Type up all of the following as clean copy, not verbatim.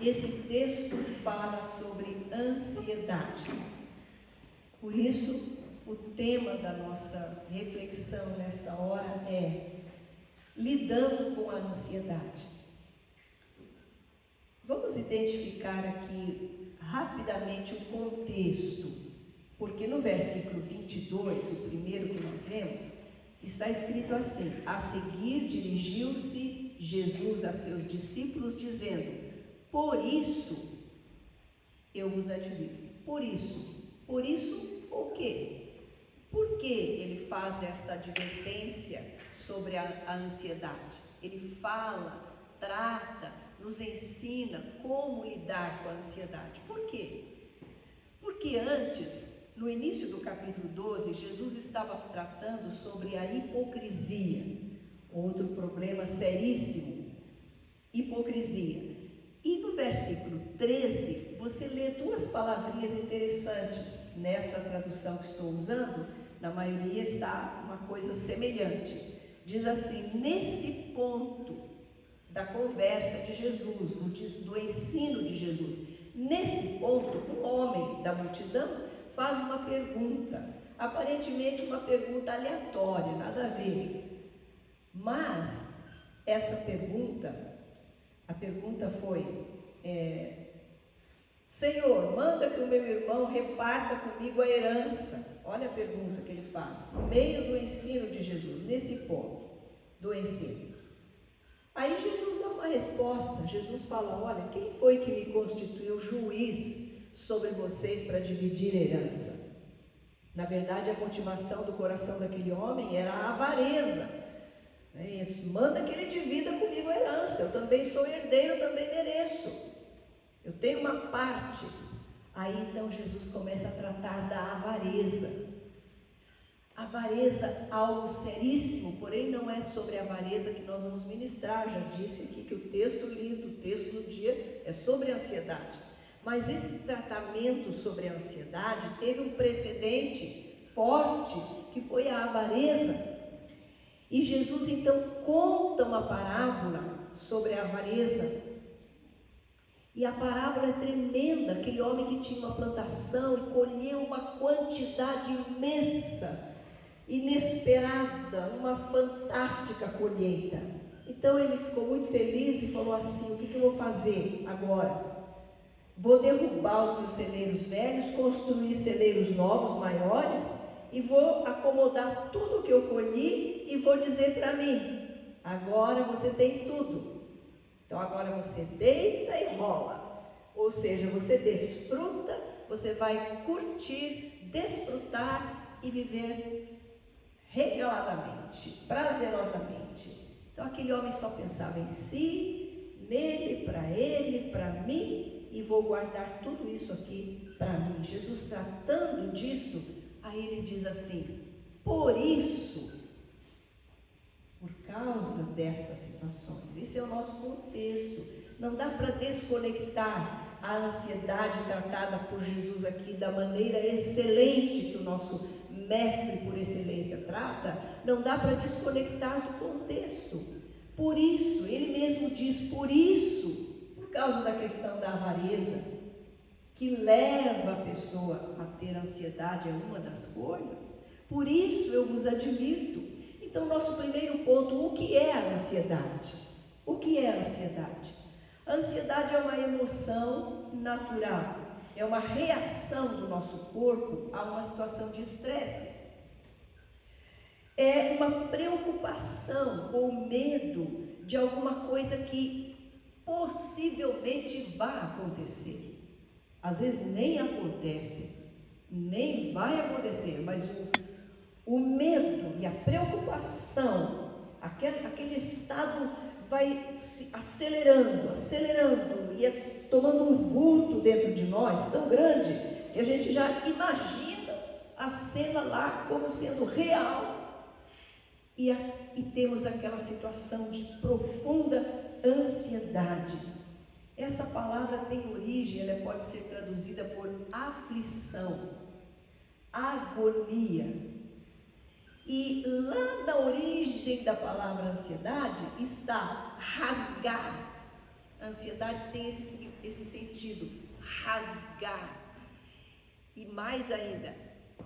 esse texto fala sobre ansiedade. Por isso, o tema da nossa reflexão nesta hora é lidando com a ansiedade. Vamos identificar aqui rapidamente o contexto, porque no versículo 22, o primeiro que nós lemos, está escrito assim: a seguir dirigiu-se Jesus a seus discípulos dizendo: por isso eu vos advirto. Por isso o quê? Por que ele faz esta advertência sobre a ansiedade? Ele fala, trata, nos ensina como lidar com a ansiedade. Por quê? Porque antes, no início do capítulo 12, Jesus estava tratando sobre a hipocrisia, outro problema seríssimo, hipocrisia. E no versículo 13, você lê duas palavrinhas interessantes. Nesta tradução que estou usando, na maioria está uma coisa semelhante. Diz assim: nesse ponto da conversa de Jesus, do ensino de Jesus, nesse ponto, um homem da multidão faz uma pergunta, aparentemente uma pergunta aleatória, nada a ver. Mas essa pergunta, a pergunta foi: Senhor, manda que o meu irmão reparta comigo a herança. Olha a pergunta que ele faz, no meio do ensino de Jesus, nesse ponto do ensino. Aí Jesus dá uma resposta. Jesus fala: olha, quem foi que me constituiu juiz sobre vocês para dividir herança? Na verdade, a motivação do coração daquele homem era a avareza. É isso. Manda que ele divida comigo a herança. Eu também sou herdeiro, eu também mereço. Eu tenho uma parte. Aí então Jesus começa a tratar da avareza. Avareza, algo seríssimo, porém não é sobre a avareza que nós vamos ministrar. Já disse aqui que o texto lido, o texto do dia, é sobre a ansiedade. Mas esse tratamento sobre a ansiedade teve um precedente forte, que foi a avareza. E Jesus então conta uma parábola sobre a avareza. E a parábola é tremenda. Aquele homem que tinha uma plantação e colheu uma quantidade imensa, inesperada, uma fantástica colheita. Então ele ficou muito feliz e falou assim: o que eu vou fazer agora? Vou derrubar os meus celeiros velhos, construir celeiros novos, maiores, e vou acomodar tudo que eu colhi e vou dizer para mim: agora você tem tudo. Então agora você deita e rola. Ou seja, você desfruta, você vai curtir, desfrutar e viver regaladamente, prazerosamente. Então aquele homem só pensava em si, nele, para mim, e vou guardar tudo isso aqui para mim. Jesus tratando disso, aí ele diz assim: por isso, por causa dessas situações, esse é o nosso contexto. Não dá para desconectar a ansiedade tratada por Jesus aqui da maneira excelente que o nosso mestre por excelência trata. Não dá para desconectar do contexto. Por isso, ele mesmo diz: por isso, por causa da questão da avareza, que leva a pessoa a ter ansiedade, é uma das coisas. Por isso eu vos advirto. Então, nosso primeiro ponto: o que é a ansiedade? O que é a ansiedade? A ansiedade é uma emoção natural, é uma reação do nosso corpo a uma situação de estresse. É uma preocupação ou medo de alguma coisa que possivelmente vá acontecer. Às vezes nem acontece, nem vai acontecer, mas o medo e a preocupação, aquele estado vai se acelerando e tomando um vulto dentro de nós tão grande que a gente já imagina a cena lá como sendo real, e temos aquela situação de profunda ansiedade. Essa palavra tem origem, ela pode ser traduzida por aflição, agonia. E lá na origem da palavra ansiedade está rasgar, A ansiedade tem esse sentido, rasgar. E mais ainda,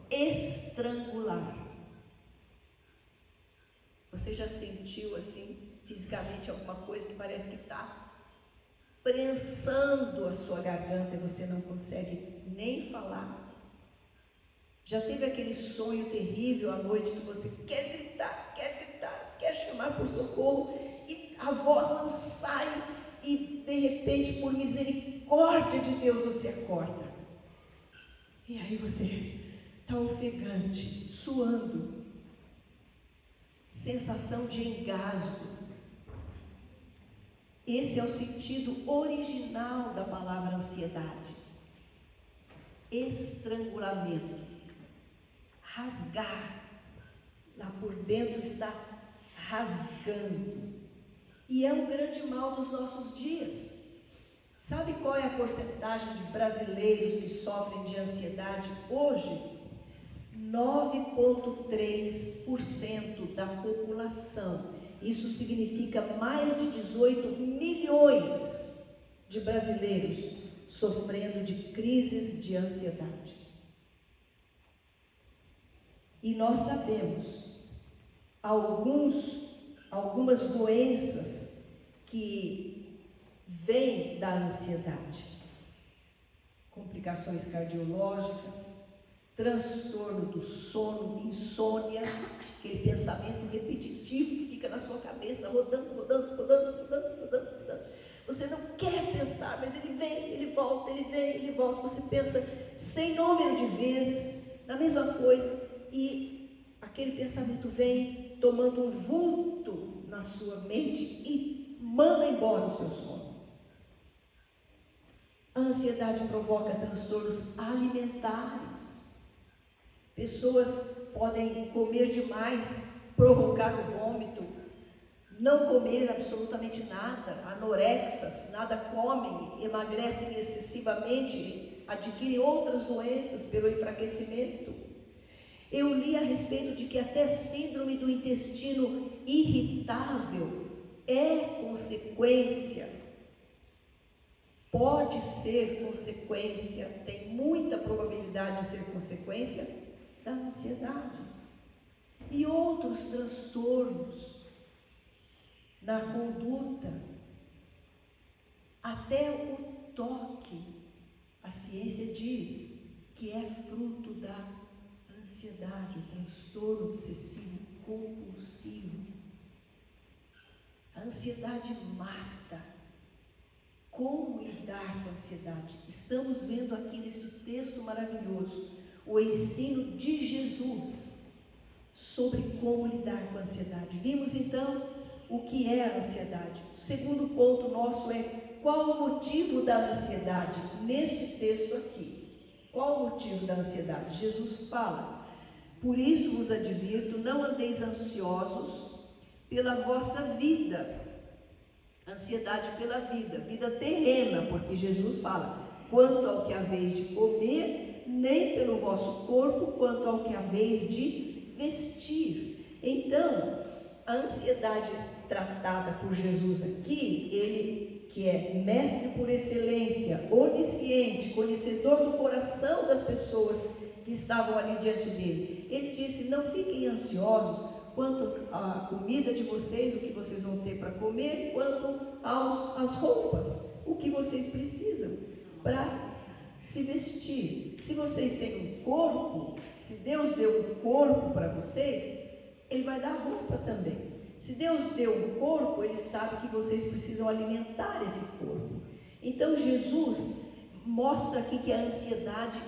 estrangular. Você já sentiu assim, fisicamente, alguma coisa que parece que está prensando a sua garganta e você não consegue nem falar? Já teve aquele sonho terrível à noite que você quer gritar, quer chamar por socorro e a voz não sai e de repente, por misericórdia de Deus, você acorda? E aí você está ofegante, suando, sensação de engasgo. Esse é o sentido original da palavra ansiedade. Estrangulamento, rasgar, lá por dentro está rasgando. E é um grande mal dos nossos dias. Sabe qual é a porcentagem de brasileiros que sofrem de ansiedade hoje? 9,3% da população. Isso significa mais de 18 milhões de brasileiros sofrendo de crises de ansiedade. E nós sabemos algumas doenças que vêm da ansiedade: complicações cardiológicas, transtorno do sono, insônia, aquele pensamento repetitivo que fica na sua cabeça, rodando. Você não quer pensar, mas ele vem, ele volta, ele vem, ele volta. Você pensa sem número de vezes na mesma coisa e aquele pensamento vem tomando um vulto na sua mente e manda embora o seu sono. A ansiedade provoca transtornos alimentares. Pessoas podem comer demais, provocar o vômito, não comer absolutamente nada, anorexas, nada comem, emagrecem excessivamente, adquirem outras doenças pelo enfraquecimento. Eu li a respeito de que até síndrome do intestino irritável é consequência, pode ser consequência, tem muita probabilidade de ser consequência da ansiedade. E outros transtornos na conduta, até o toque, a ciência diz que é fruto da ansiedade, o transtorno obsessivo compulsivo. A ansiedade mata. Como lidar com a ansiedade? Estamos vendo aqui nesse texto maravilhoso o ensino de Jesus sobre como lidar com a ansiedade. Vimos então o que é a ansiedade. O segundo ponto nosso é qual o motivo da ansiedade neste texto aqui. Qual o motivo da ansiedade? Jesus fala: por isso vos advirto, não andeis ansiosos pela vossa vida. Ansiedade pela vida terrena, porque Jesus fala: quanto ao que haveis de comer, nem pelo vosso corpo, quanto ao que haveis de vestir. Então, a ansiedade tratada por Jesus aqui, ele que é mestre por excelência, onisciente, conhecedor do coração das pessoas que estavam ali diante dele, ele disse: não fiquem ansiosos quanto à comida de vocês, o que vocês vão ter para comer, quanto às roupas, o que vocês precisam para se vestir. Se vocês têm um corpo, se Deus deu um corpo para vocês, Ele vai dar roupa também. Se Deus deu um corpo, Ele sabe que vocês precisam alimentar esse corpo. Então Jesus mostra aqui que a ansiedade,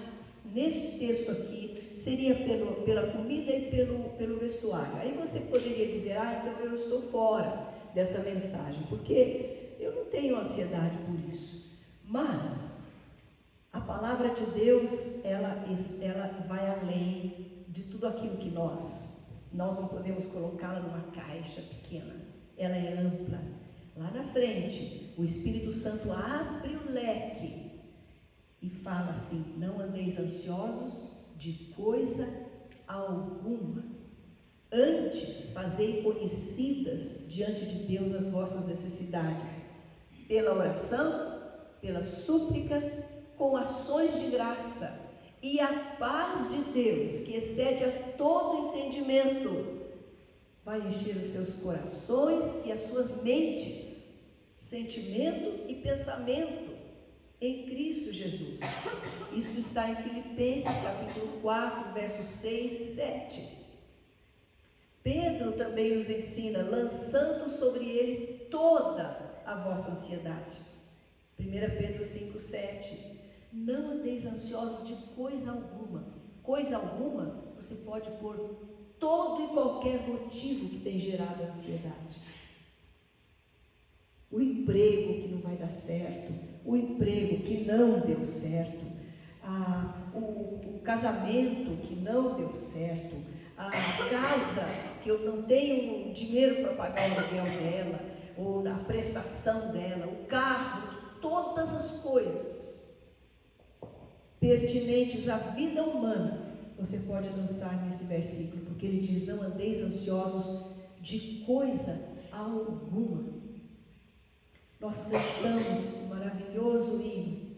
neste texto aqui, seria pela comida e pelo vestuário. Aí você poderia dizer: então eu estou fora dessa mensagem, porque eu não tenho ansiedade por isso. Mas a palavra de Deus, ela vai além de tudo aquilo que nós não podemos colocá-la numa caixa pequena. Ela é ampla. Lá na frente, o Espírito Santo abre o leque e fala assim: não andeis ansiosos de coisa alguma, antes fazei conhecidas diante de Deus as vossas necessidades, pela oração, pela súplica, com ações de graça, e a paz de Deus, que excede a todo entendimento, vai encher os seus corações e as suas mentes, sentimento e pensamento em Cristo Jesus. Isso está em Filipenses capítulo 4, versos 6 e 7. Pedro também nos ensina, lançando sobre ele toda a vossa ansiedade. 1 Pedro 5, 7. Não andeis ansiosos de coisa alguma. Coisa alguma, você pode pôr todo e qualquer motivo que tem gerado ansiedade. O emprego que não vai dar certo, o emprego que não deu certo, o casamento que não deu certo, a casa que eu não tenho dinheiro para pagar o aluguel dela, ou a prestação dela, o carro, todas as coisas pertinentes à vida humana, você pode lançar nesse versículo, porque ele diz: não andeis ansiosos de coisa alguma. Nós cantamos um maravilhoso hino: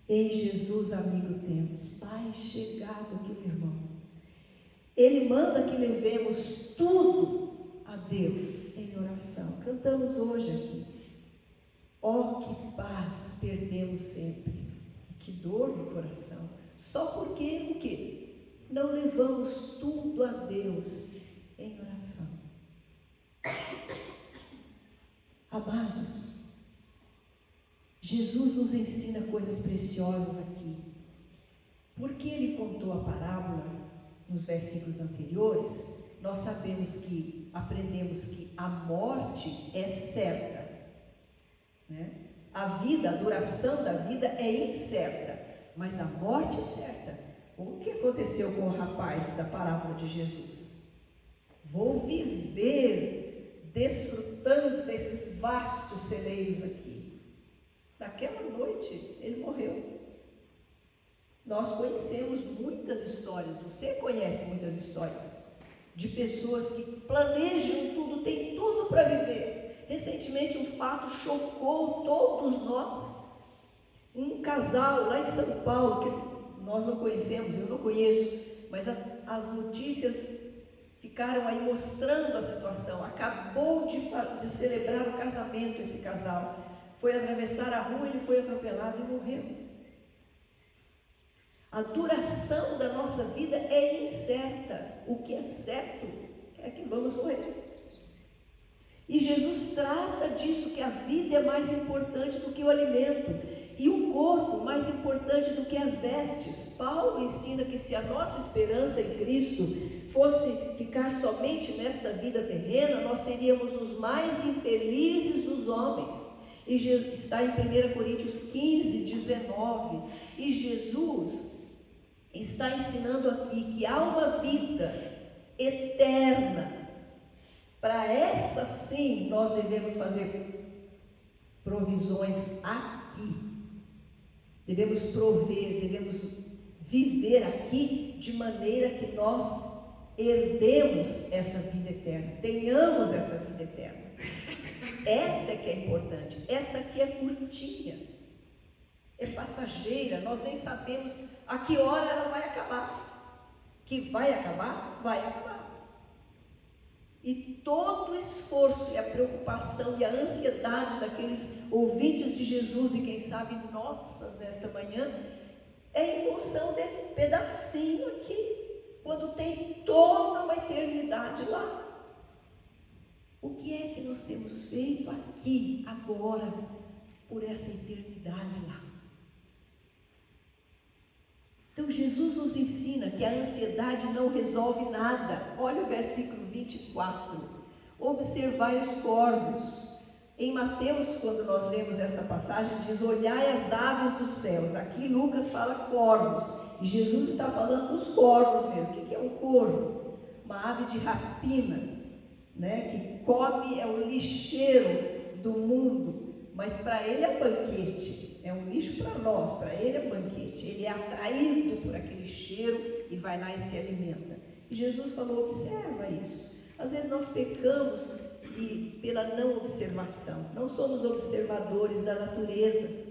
em Jesus amigo temos, Pai chegado aqui, meu irmão. Ele manda que levemos tudo a Deus em oração. Cantamos hoje aqui: ó, que paz perdemos sempre, que dor no coração, só porque o quê? Não levamos tudo a Deus em oração. Amados, Jesus nos ensina coisas preciosas aqui. Porque ele contou a parábola nos versículos anteriores, nós aprendemos que a morte é certa, né? A vida, a duração da vida é incerta, mas a morte é certa. O que aconteceu com o rapaz da parábola de Jesus? Vou viver desfrutando desses vastos celeiros aqui. Naquela noite ele morreu. Nós conhecemos muitas histórias, você conhece muitas histórias de pessoas que planejam tudo, têm tudo para viver. Recentemente um fato chocou todos nós. Um casal lá em São Paulo, que nós não conhecemos, eu não conheço, mas as notícias ficaram aí mostrando a situação. Acabou de celebrar o casamento esse casal. Foi atravessar a rua, ele foi atropelado e morreu. A duração da nossa vida é incerta. O que é certo é que vamos morrer. E Jesus trata disso, que a vida é mais importante do que o alimento, e o corpo mais importante do que as vestes. Paulo ensina que se a nossa esperança em Cristo fosse ficar somente nesta vida terrena, nós seríamos os mais infelizes dos homens. E está em 1 Coríntios 15, 19. E Jesus está ensinando aqui que há uma vida eterna. Para essa sim, nós devemos fazer provisões aqui. Devemos prover, devemos viver aqui de maneira que nós herdemos essa vida eterna, tenhamos essa vida eterna. Essa é que é importante, essa aqui é curtinha, é passageira, nós nem sabemos a que hora ela vai acabar. Que vai acabar, vai acabar. E todo o esforço e a preocupação e a ansiedade daqueles ouvintes de Jesus, e quem sabe nossas nesta manhã, é em função desse pedacinho aqui, quando tem toda uma eternidade lá. O que é que nós temos feito aqui, agora, por essa eternidade lá? Então Jesus nos ensina que a ansiedade não resolve nada. Olha o versículo 24. Observai os corvos. Em Mateus, quando nós lemos esta passagem, diz: olhai as aves dos céus. Aqui Lucas fala corvos, e Jesus está falando dos corvos mesmo. O que é um corvo? Uma ave de rapina, né? Que come, é o lixeiro do mundo, mas para ele é banquete. É um lixo para nós, para ele é banquete. Ele é atraído por aquele cheiro e vai lá e se alimenta. E Jesus falou: observa isso. Às vezes nós pecamos e pela não observação. Não somos observadores da natureza.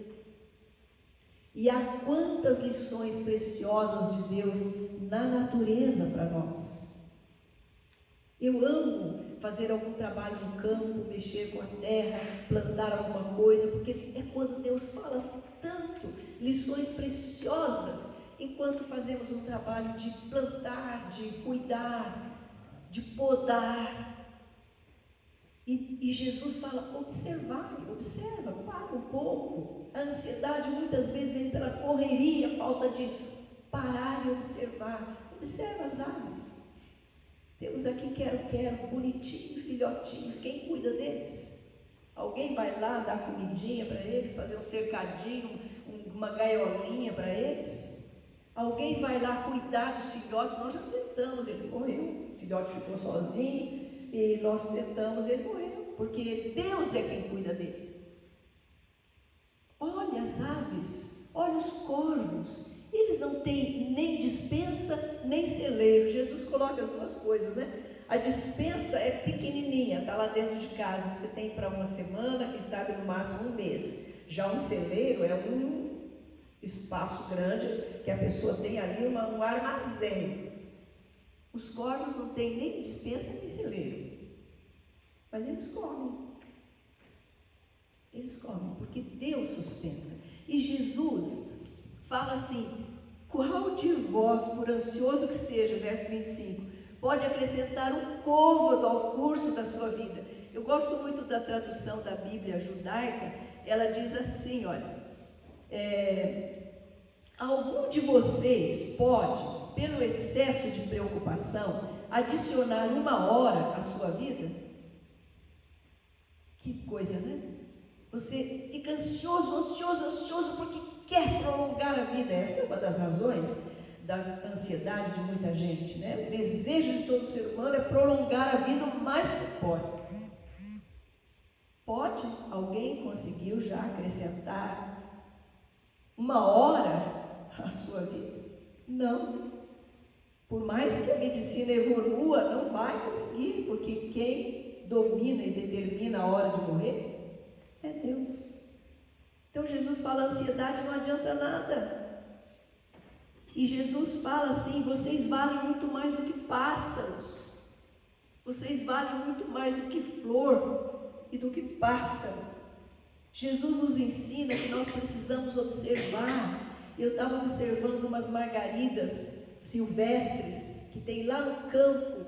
E há quantas lições preciosas de Deus na natureza para nós. Eu amo fazer algum trabalho no campo, mexer com a terra, plantar alguma coisa, porque é quando Deus fala tanto, lições preciosas, enquanto fazemos um trabalho de plantar, de cuidar, de podar. E Jesus fala, observa, para um pouco. A ansiedade muitas vezes vem pela correria, falta de parar e observar. Observa as aves. Temos aqui quero, bonitinhos, filhotinhos. Quem cuida deles? Alguém vai lá dar comidinha para eles, fazer um cercadinho, uma gaiolinha para eles? Alguém vai lá cuidar dos filhotes? Nós já tentamos, ele morreu. O filhote ficou sozinho. E nós tentamos, ele morreu, porque Deus é quem cuida dele. Olha as aves, olha os corvos, eles não têm nem despensa, nem celeiro. Jesus coloca as duas coisas, né? A despensa é pequenininha, está lá dentro de casa, você tem para uma semana, quem sabe no máximo um mês. Já um celeiro é um espaço grande, que a pessoa tem ali um armazém. Os corvos não têm nem despensa nem celeiro, mas eles comem. Eles comem, porque Deus sustenta. E Jesus fala assim, qual de vós, por ansioso que esteja, verso 25, pode acrescentar um côvado ao curso da sua vida? Eu gosto muito da tradução da Bíblia judaica, ela diz assim, olha, algum de vocês pode, pelo excesso de preocupação, adicionar 1 hora à sua vida? Que coisa, né? Você fica ansioso porque quer prolongar a vida. Essa é uma das razões da ansiedade de muita gente, né? O desejo de todo ser humano é prolongar a vida o mais que pode. Pode? Alguém conseguiu já acrescentar 1 hora à sua vida? Não. Por mais que a medicina evolua, não vai conseguir, porque quem domina e determina a hora de morrer é Deus. Então Jesus fala, a ansiedade não adianta nada. E Jesus fala assim, vocês valem muito mais do que pássaros. Vocês valem muito mais do que flor e do que pássaro. Jesus nos ensina que nós precisamos observar. Eu estava observando umas margaridas silvestres que tem lá no campo,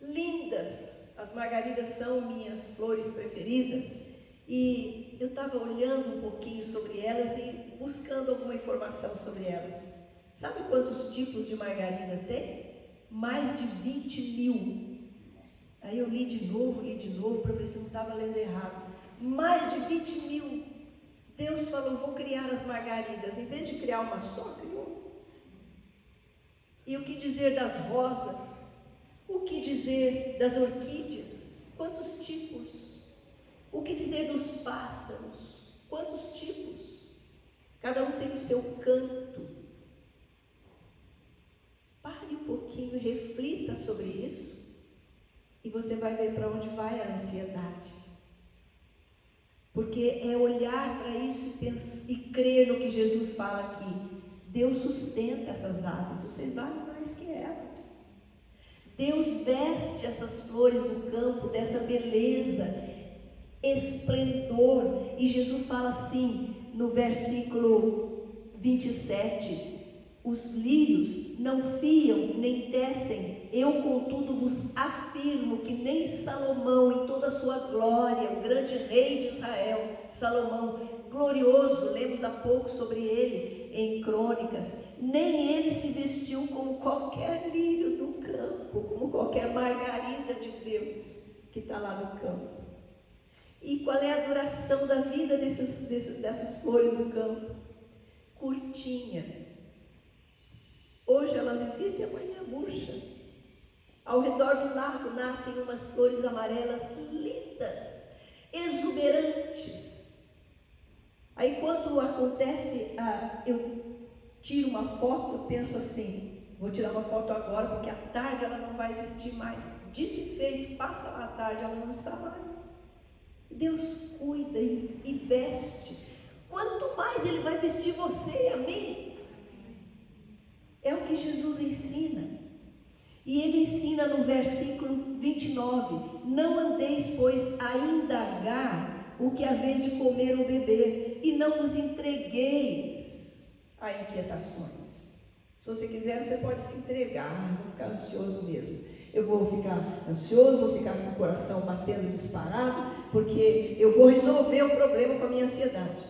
lindas. As margaridas são minhas flores preferidas. E eu estava olhando um pouquinho sobre elas e buscando alguma informação sobre elas. Sabe quantos tipos de margarida tem? Mais de 20 mil. Aí eu li de novo, para ver se eu não estava lendo errado. Mais de 20 mil. Deus falou, vou criar as margaridas. Em vez de criar uma só, criou. E o que dizer das rosas? O que dizer das orquídeas? Quantos tipos? O que dizer dos pássaros? Quantos tipos? Cada um tem o seu canto. Pare um pouquinho e reflita sobre isso. E você vai ver para onde vai a ansiedade. Porque é olhar para isso e crer no que Jesus fala aqui. Deus sustenta essas aves, vocês valem mais que elas. Deus veste essas flores do campo dessa beleza, esplendor. E Jesus fala assim, no versículo 27, os lírios não fiam nem tecem, eu contudo vos afirmo que nem Salomão em toda a sua glória, o grande rei de Israel, Salomão, glorioso, lemos há pouco sobre ele em Crônicas, nem ele se vestiu como qualquer lírio do campo, como qualquer margarida de Deus que está lá no campo. E qual é a duração da vida dessas flores do campo? Curtinha. Hoje elas existem, amanhã murcha. Ao redor do lago nascem umas flores amarelas lindas, exuberantes. Aí quando acontece, eu tiro uma foto, eu penso assim, Vou tirar uma foto agora, porque à tarde ela não vai existir mais. Dito e feito, passa lá à tarde, ela não está mais. Deus cuida e veste. Quanto mais Ele vai vestir você e a mim. É o que Jesus ensina. E Ele ensina no versículo 29. Não andeis, pois, a indagar o que haveis de comer ou beber, e não vos entregueis a inquietações. Se você quiser, você pode se entregar. Vou ficar ansioso mesmo. Eu vou ficar ansioso, vou ficar com o coração batendo disparado, porque eu vou resolver o problema com a minha ansiedade.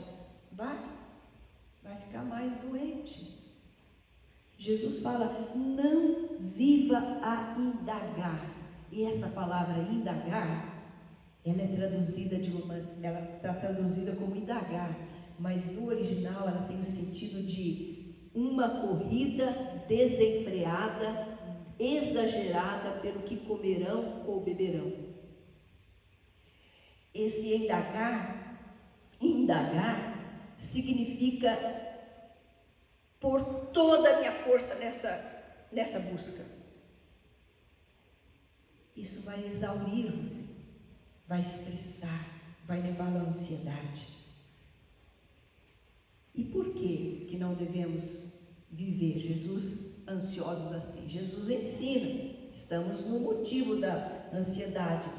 Vai ficar mais doente. Jesus fala, não viva a indagar. E essa palavra indagar, ela está traduzida como indagar, mas no original ela tem o sentido de uma corrida desenfreada, exagerada pelo que comerão ou beberão. Esse indagar significa por toda a minha força nessa busca. Isso vai exaurir você, vai estressar, vai levá-lo à ansiedade. E por que não devemos viver Jesus ansiosos assim? Jesus ensina, estamos no motivo da ansiedade,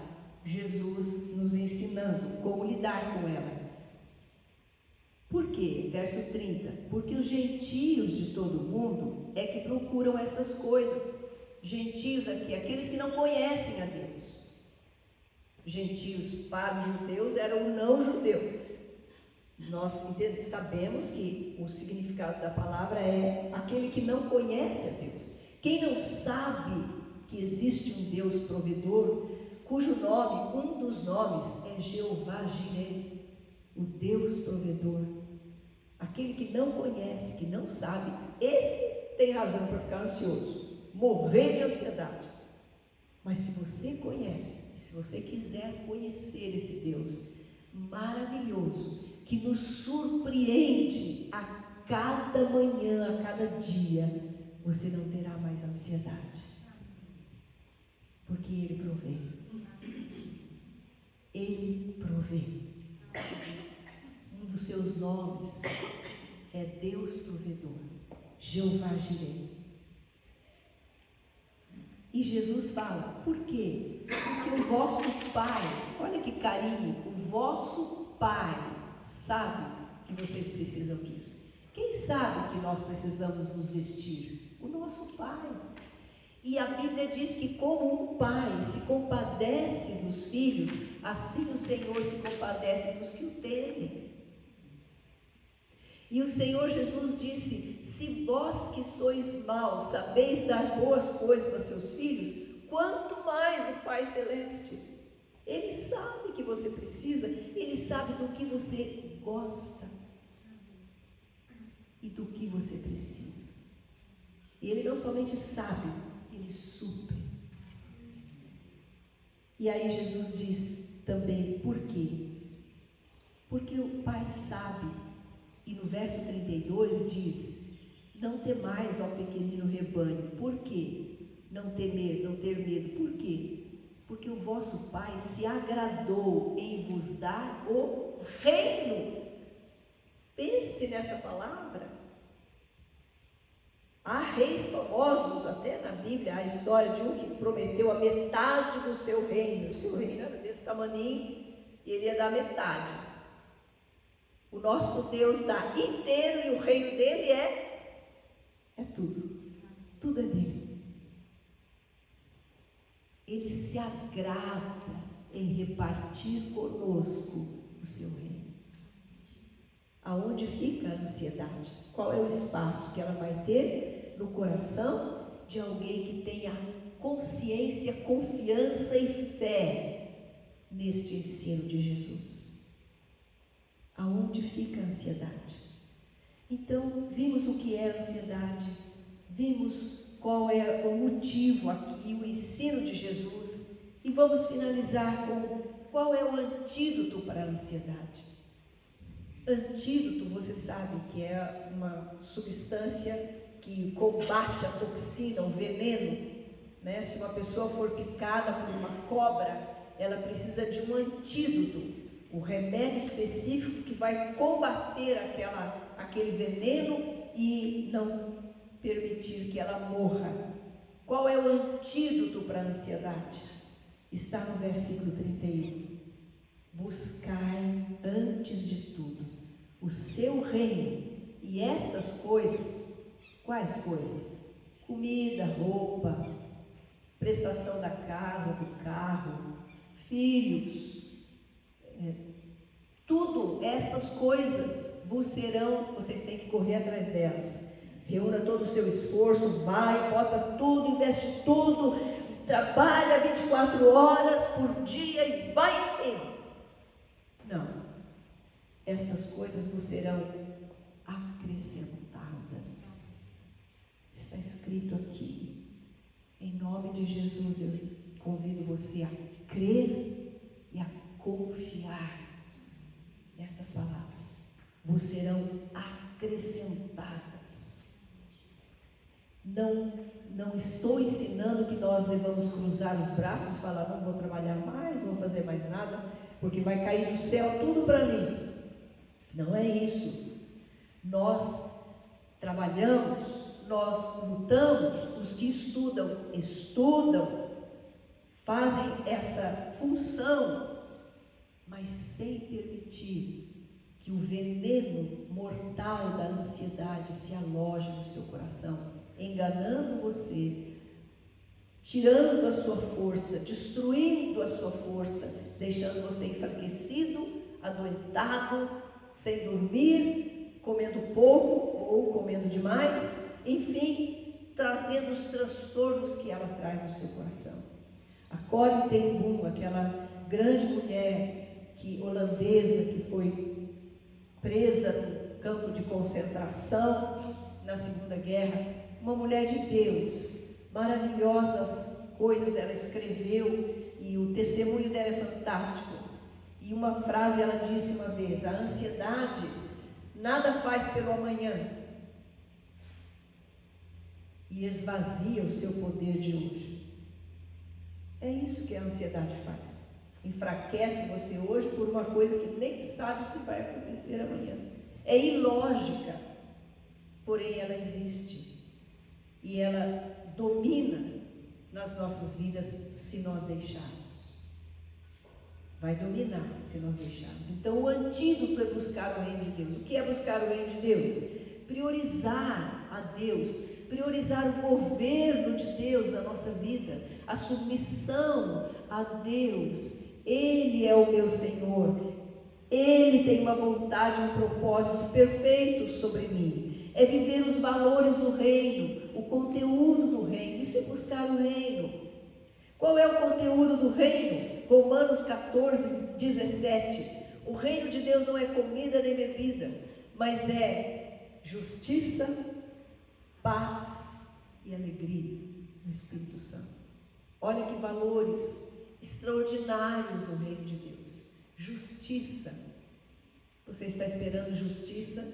Jesus nos ensinando como lidar com ela. Por quê? Verso 30, porque os gentios de todo mundo é que procuram essas coisas. Gentios aqui, aqueles que não conhecem a Deus. Gentios para os judeus era o não judeu. Nós sabemos que o significado da palavra é aquele que não conhece a Deus. Quem não sabe que existe um Deus provedor, cujo nome, um dos nomes é Jeová Jireh, o Deus provedor. Aquele que não conhece, que não sabe, esse tem razão para ficar ansioso, morrer de ansiedade. Mas se você conhece, se você quiser conhecer esse Deus maravilhoso, que nos surpreende a cada manhã, a cada dia, você não terá mais ansiedade, porque Ele provê. Ele provê. Um dos seus nomes é Deus provedor, Jeová Jireh. E Jesus fala, por quê? Porque o vosso Pai, olha que carinho, o vosso Pai sabe que vocês precisam disso. Quem sabe que nós precisamos nos vestir? O nosso Pai. E a Bíblia diz que como um pai se compadece dos filhos, assim o Senhor se compadece dos que o temem. E o Senhor Jesus disse, se vós que sois maus sabeis dar boas coisas a seus filhos, quanto mais o Pai Celeste. Ele sabe que você precisa, Ele sabe do que você gosta e do que você precisa. E Ele não somente sabe, Ele supre. E aí Jesus diz também, por quê? Porque o Pai sabe, e no verso 32 diz, não temais, ó pequenino rebanho. Por quê? Não temer, não ter medo. Por quê? Porque o vosso Pai se agradou em vos dar o reino. Pense nessa palavra. Há reis famosos, até na Bíblia, a história de um que prometeu a metade do seu reino. O seu reino era desse tamaninho e ele ia dar metade. O nosso Deus dá inteiro e o reino dele é tudo. Tudo é dele. Ele se agrada em repartir conosco o seu reino. Aonde fica a ansiedade? Qual é o espaço que ela vai ter no coração de alguém que tenha consciência, confiança e fé neste ensino de Jesus? Aonde fica a ansiedade? Então, vimos o que é a ansiedade, vimos qual é o motivo aqui, o ensino de Jesus, e vamos finalizar com qual é o antídoto para a ansiedade. Antídoto, você sabe que é uma substância que combate a toxina, o veneno, né? Se uma pessoa for picada por uma cobra, ela precisa de um antídoto, um remédio específico que vai combater aquele veneno e não permitir que ela morra. Qual é o antídoto para a ansiedade? Está no versículo 31. Buscai antes de tudo o seu reino, e estas coisas, quais coisas? Comida, roupa, prestação da casa, do carro, filhos, tudo estas coisas vos serão, vocês têm que correr atrás delas. Reúna todo o seu esforço, vai, bota tudo, investe tudo, trabalha 24 horas por dia e vai em cima. Não, estas coisas vos serão acrescentadas. Está escrito aqui. Em nome de Jesus, eu convido você a crer e a confiar nessas palavras. Vos serão acrescentadas. Não estou ensinando que nós devamos cruzar os braços e falar, não vou trabalhar mais, não vou fazer mais nada, porque vai cair do céu tudo para mim. Não é isso. Nós trabalhamos, nós lutamos, os que estudam, fazem essa função, mas sem permitir que o veneno mortal da ansiedade se aloje no seu coração, enganando você, tirando a sua força, destruindo a sua força, deixando você enfraquecido, adoentado, sem dormir, comendo pouco ou comendo demais, enfim, trazendo os transtornos que ela traz no seu coração. A Corrie ten Boom, aquela grande mulher holandesa que foi presa no campo de concentração na Segunda Guerra, uma mulher de Deus, maravilhosas coisas ela escreveu e o testemunho dela é fantástico. E uma frase ela disse uma vez: a ansiedade nada faz pelo amanhã e esvazia o seu poder de hoje. É isso que a ansiedade faz. Enfraquece você hoje por uma coisa que nem sabe se vai acontecer amanhã. É ilógica, porém ela existe. E ela domina nas nossas vidas se nós deixarmos. Vai dominar se nós deixarmos. Então o antídoto é buscar o reino de Deus. O que é buscar o reino de Deus? Priorizar a Deus, priorizar o governo de Deus na nossa vida, a submissão a Deus. Ele é o meu Senhor, Ele tem uma vontade, um propósito perfeito sobre mim. É viver os valores do reino, o conteúdo do reino. Isso é buscar o reino. Qual é o conteúdo do reino? Romanos 14, 17. O reino de Deus não é comida nem bebida, mas é justiça, paz e alegria no Espírito Santo. Olha que valores extraordinários no reino de Deus. Justiça. Você está esperando justiça?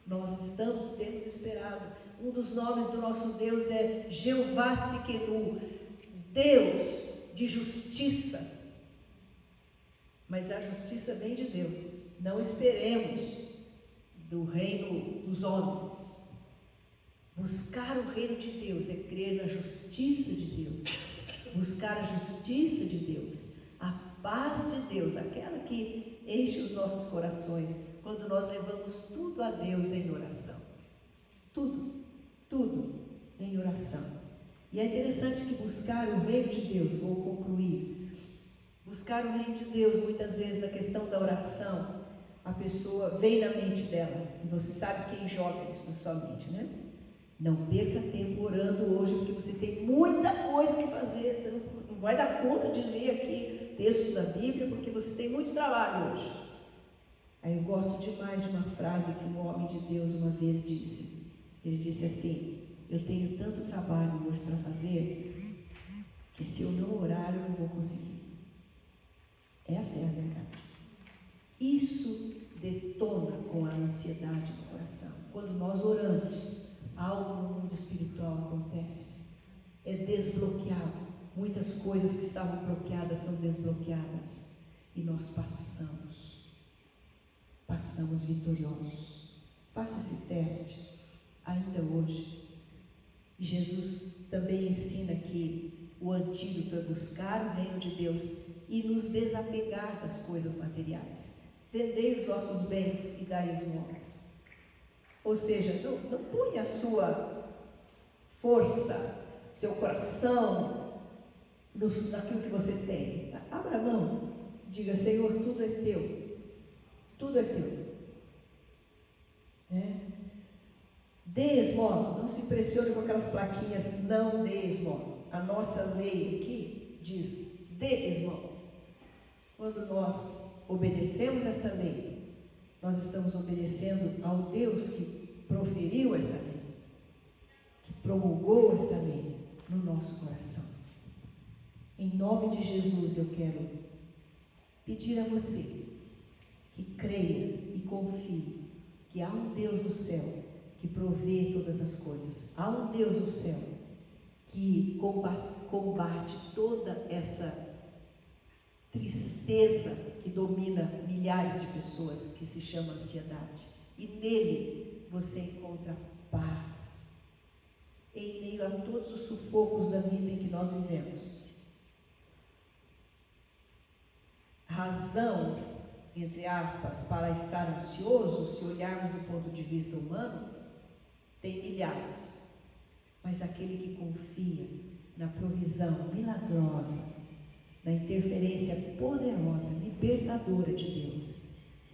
Nós temos esperado. Um dos nomes do nosso Deus é Jeová Tsidkenu, Deus de justiça. Mas a justiça vem de Deus. Não esperemos do reino dos homens. Buscar o reino de Deus é crer na justiça de Deus. Buscar a justiça de Deus, a paz de Deus, aquela que enche os nossos corações, quando nós levamos tudo a Deus em oração. Tudo em oração. E é interessante que buscar o reino de Deus, vou concluir, buscar o reino de Deus, muitas vezes na questão da oração, a pessoa vem na mente dela, e você sabe quem joga isso na sua mente, né? Não perca tempo orando hoje, porque você tem muita coisa que fazer. Você não vai dar conta de ler aqui texto da Bíblia, porque você tem muito trabalho hoje. Aí eu gosto demais de uma frase que um homem de Deus uma vez disse. Ele disse assim: eu tenho tanto trabalho hoje para fazer, que se eu não orar eu não vou conseguir. Essa é a verdade. Isso detona com a ansiedade do coração. Quando nós oramos, algo no mundo espiritual acontece. É desbloqueado. Muitas coisas que estavam bloqueadas são desbloqueadas. E nós passamos vitoriosos. Faça esse teste ainda hoje. E Jesus também ensina que o antídoto é buscar o reino de Deus e nos desapegar das coisas materiais. Vendei os vossos bens e dai esmolas. Ou seja, não ponha a sua força, seu coração naquilo que você tem. Abra a mão, diga: Senhor, tudo é teu. Tudo é teu. Dê esmola. Não se impressione com aquelas plaquinhas: não dê esmola. A nossa lei aqui diz: dê esmola. Quando nós obedecemos esta lei, nós estamos obedecendo ao Deus que proferiu esta lei, que promulgou esta lei no nosso coração. Em nome de Jesus, eu quero pedir a você que creia e confie que há um Deus no céu que provê todas as coisas. Há um Deus no céu que combate toda essa tristeza que domina milhares de pessoas, que se chama ansiedade. E nele você encontra paz. Em meio a todos os sufocos da vida em que nós vivemos. Razão, entre aspas, para estar ansioso, se olharmos do ponto de vista humano, tem milhares. Mas aquele que confia na provisão milagrosa, na interferência poderosa, libertadora de Deus,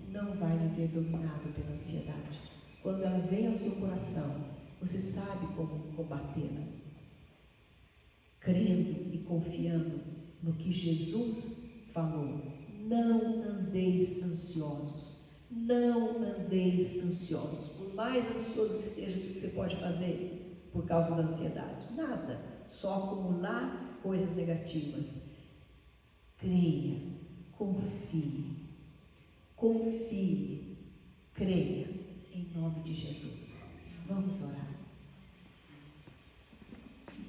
não vai viver dominado pela ansiedade. Quando ela vem ao seu coração, você sabe como combatê-la. Crendo e confiando no que Jesus falou. Não andeis ansiosos. Não andeis ansiosos. Por mais ansioso que seja, o que você pode fazer por causa da ansiedade? Nada. Só acumular coisas negativas. Creia, confie, creia, em nome de Jesus. Vamos orar.